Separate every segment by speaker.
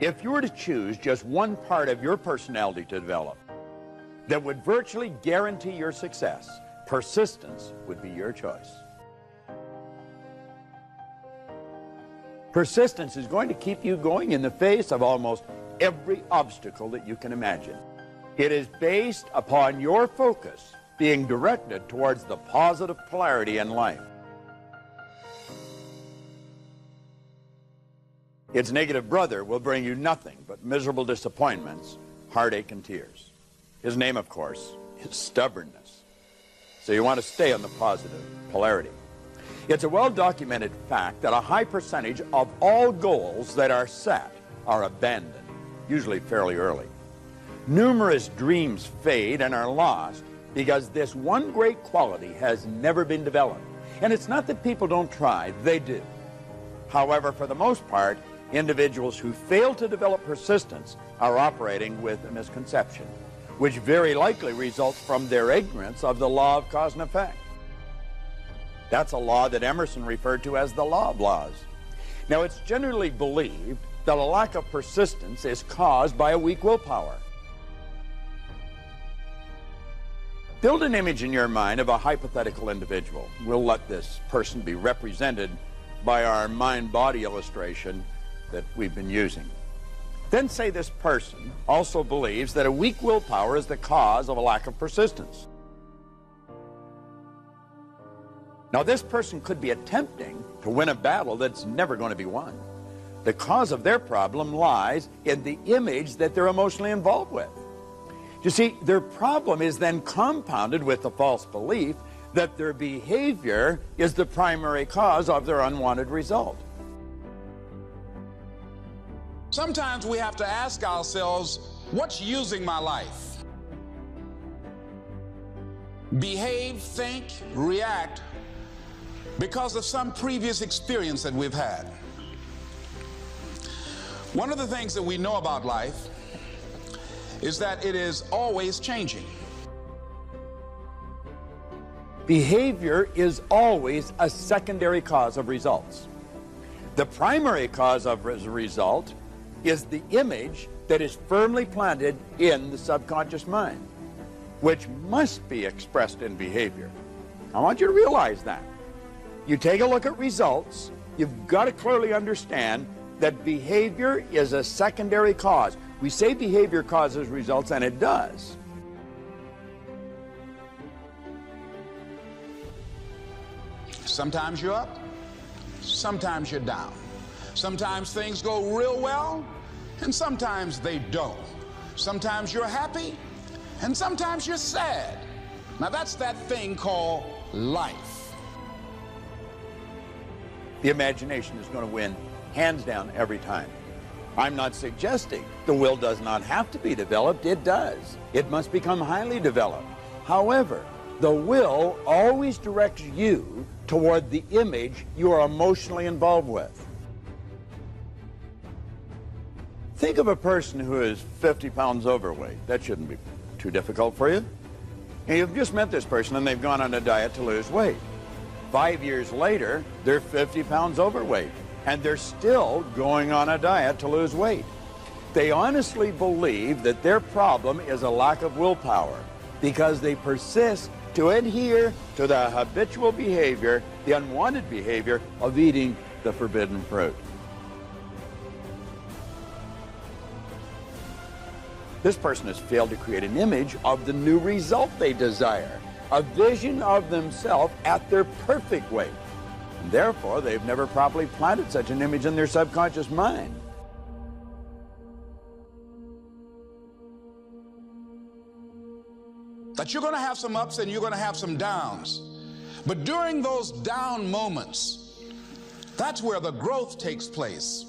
Speaker 1: If you were to choose just one part of your personality to develop that would virtually guarantee your success, persistence would be your choice. Persistence is going to keep you going in the face of almost every obstacle that you can imagine. It is based upon your focus being directed towards the positive polarity in life. Its negative brother will bring you nothing but miserable disappointments, heartache, and tears. His name, of course, is stubbornness. So you want to stay on the positive polarity. It's a well-documented fact that a high percentage of all goals that are set are abandoned, usually fairly early. Numerous dreams fade and are lost because this one great quality has never been developed. And it's not that people don't try, they do. However, for the most part, individuals who fail to develop persistence are operating with a misconception, which very likely results from their ignorance of the law of cause and effect. That's a law that Emerson referred to as the law of laws. Now, it's generally believed that a lack of persistence is caused by a weak willpower. Build an image in your mind of a hypothetical individual. We'll let this person be represented by our mind-body illustration that we've been using. Then say this person also believes that a weak willpower is the cause of a lack of persistence. Now, this person could be attempting to win a battle that's never going to be won. The cause of their problem lies in the image that they're emotionally involved with. You see, their problem is then compounded with the false belief that their behavior is the primary cause of their unwanted result.
Speaker 2: Sometimes we have to ask ourselves, what's using my life? Behave, think, react because of some previous experience that we've had. One of the things that we know about life is that it is always changing.
Speaker 1: Behavior is always a secondary cause of results. The primary cause of a result is the image that is firmly planted in the subconscious mind, which must be expressed in behavior. I want you to realize that. You take a look at results, you've got to clearly understand that behavior is a secondary cause. We say behavior causes results, and it does.
Speaker 2: Sometimes you're up, sometimes you're down. Sometimes things go real well, and sometimes they don't. Sometimes you're happy, and sometimes you're sad. Now that's that thing called life.
Speaker 1: The imagination is going to win hands down every time. I'm not suggesting the will does not have to be developed. It does. It must become highly developed. However, the will always directs you toward the image you are emotionally involved with. Think of a person who is 50 pounds overweight. That shouldn't be too difficult for you. And you've just met this person and they've gone on a diet to lose weight. 5 years later, they're 50 pounds overweight, and they're still going on a diet to lose weight. They honestly believe that their problem is a lack of willpower because they persist to adhere to the habitual behavior, the unwanted behavior of eating the forbidden fruit. This person has failed to create an image of the new result they desire, a vision of themselves at their perfect weight. And therefore, they've never properly planted such an image in their subconscious mind.
Speaker 2: That you're going to have some ups and you're going to have some downs. But during those down moments, that's where the growth takes place.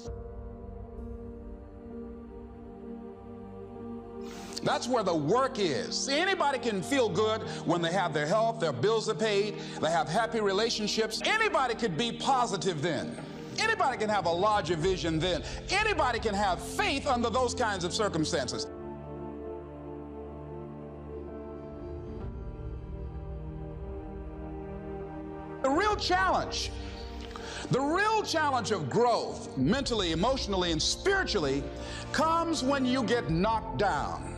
Speaker 2: That's where the work is. See, anybody can feel good when they have their health, their bills are paid, they have happy relationships. Anybody could be positive then. Anybody can have a larger vision then. Anybody can have faith under those kinds of circumstances. The real challenge The real challenge of growth, mentally, emotionally, and spiritually, comes when you get knocked down.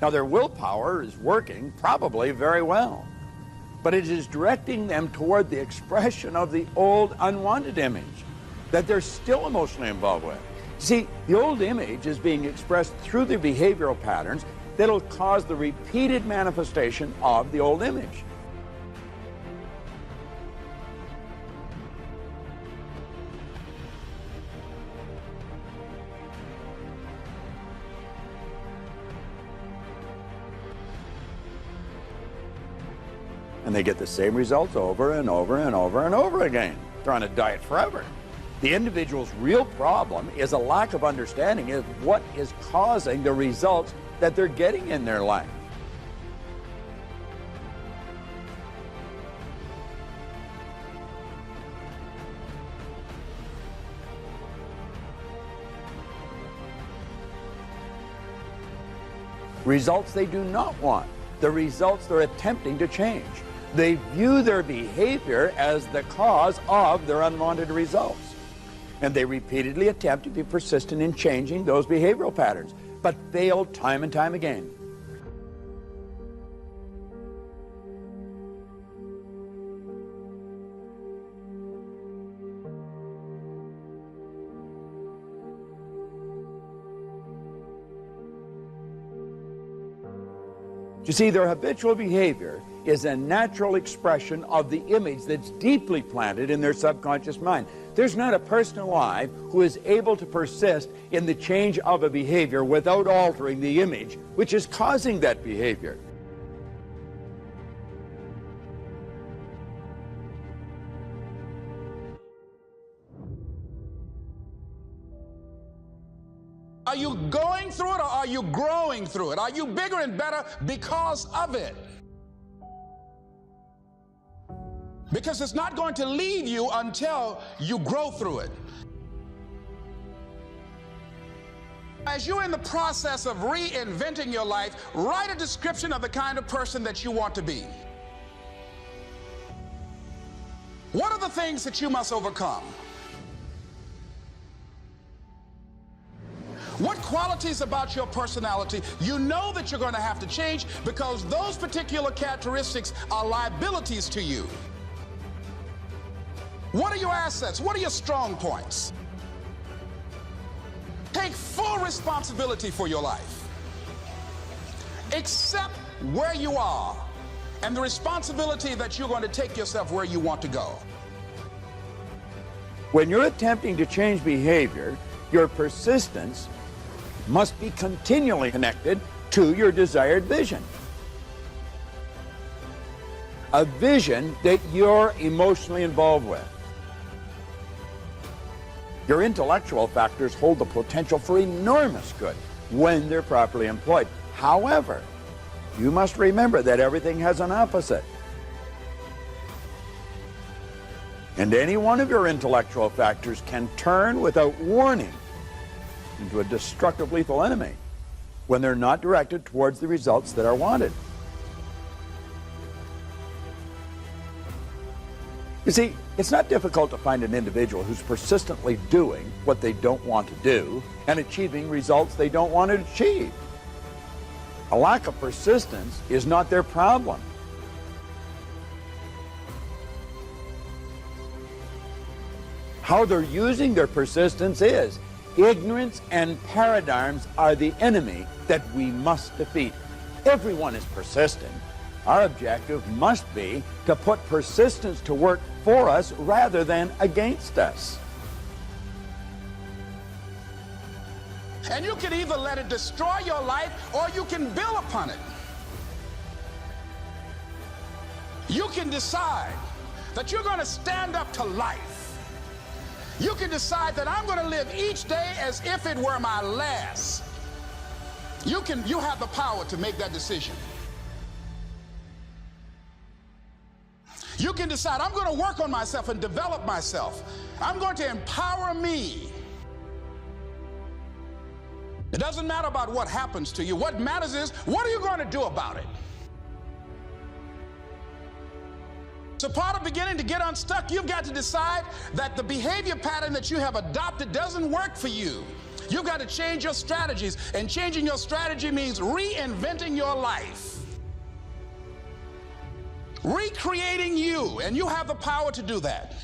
Speaker 1: Now, their willpower is working probably very well, but it is directing them toward the expression of the old unwanted image that they're still emotionally involved with. See, the old image is being expressed through the behavioral patterns that'll cause the repeated manifestation of the old image. And they get the same results over and over and over and over again. They're on a diet forever. The individual's real problem is a lack of understanding of what is causing the results that they're getting in their life. Results they do not want, the results they're attempting to change. They view their behavior as the cause of their unwanted results. And they repeatedly attempt to be persistent in changing those behavioral patterns, but fail time and time again. You see, their habitual behavior is a natural expression of the image that's deeply planted in their subconscious mind. There's not a person alive who is able to persist in the change of a behavior without altering the image which is causing that behavior.
Speaker 2: Are you going through it or are you growing through it? Are you bigger and better because of it? Because it's not going to leave you until you grow through it. As you're in the process of reinventing your life, write a description of the kind of person that you want to be. What are the things that you must overcome? What qualities about your personality you know that you're going to have to change because those particular characteristics are liabilities to you? What are your assets? What are your strong points? Take full responsibility for your life. Accept where you are and the responsibility that you're going to take yourself where you want to go.
Speaker 1: When you're attempting to change behavior, your persistence must be continually connected to your desired vision. A vision that you're emotionally involved with. Your intellectual factors hold the potential for enormous good when they're properly employed. However, you must remember that everything has an opposite. And any one of your intellectual factors can turn without warning into a destructive, lethal enemy when they're not directed towards the results that are wanted. You see, it's not difficult to find an individual who's persistently doing what they don't want to do and achieving results they don't want to achieve. A lack of persistence is not their problem. How they're using their persistence is. Ignorance and paradigms are the enemy that we must defeat. Everyone is persistent. Our objective must be to put persistence to work for us rather than against us.
Speaker 2: And you can either let it destroy your life or you can build upon it. You can decide that you're going to stand up to life. You can decide that I'm going to live each day as if it were my last. You have the power to make that decision. You can decide I'm going to work on myself and develop myself. I'm going to empower me It doesn't matter about what happens to you. What matters is, what are you going to do about it? So part of beginning to get unstuck, you've got to decide that the behavior pattern that you have adopted doesn't work for you. You've got to change your strategies, and changing your strategy means reinventing your life. Recreating you, and you have the power to do that.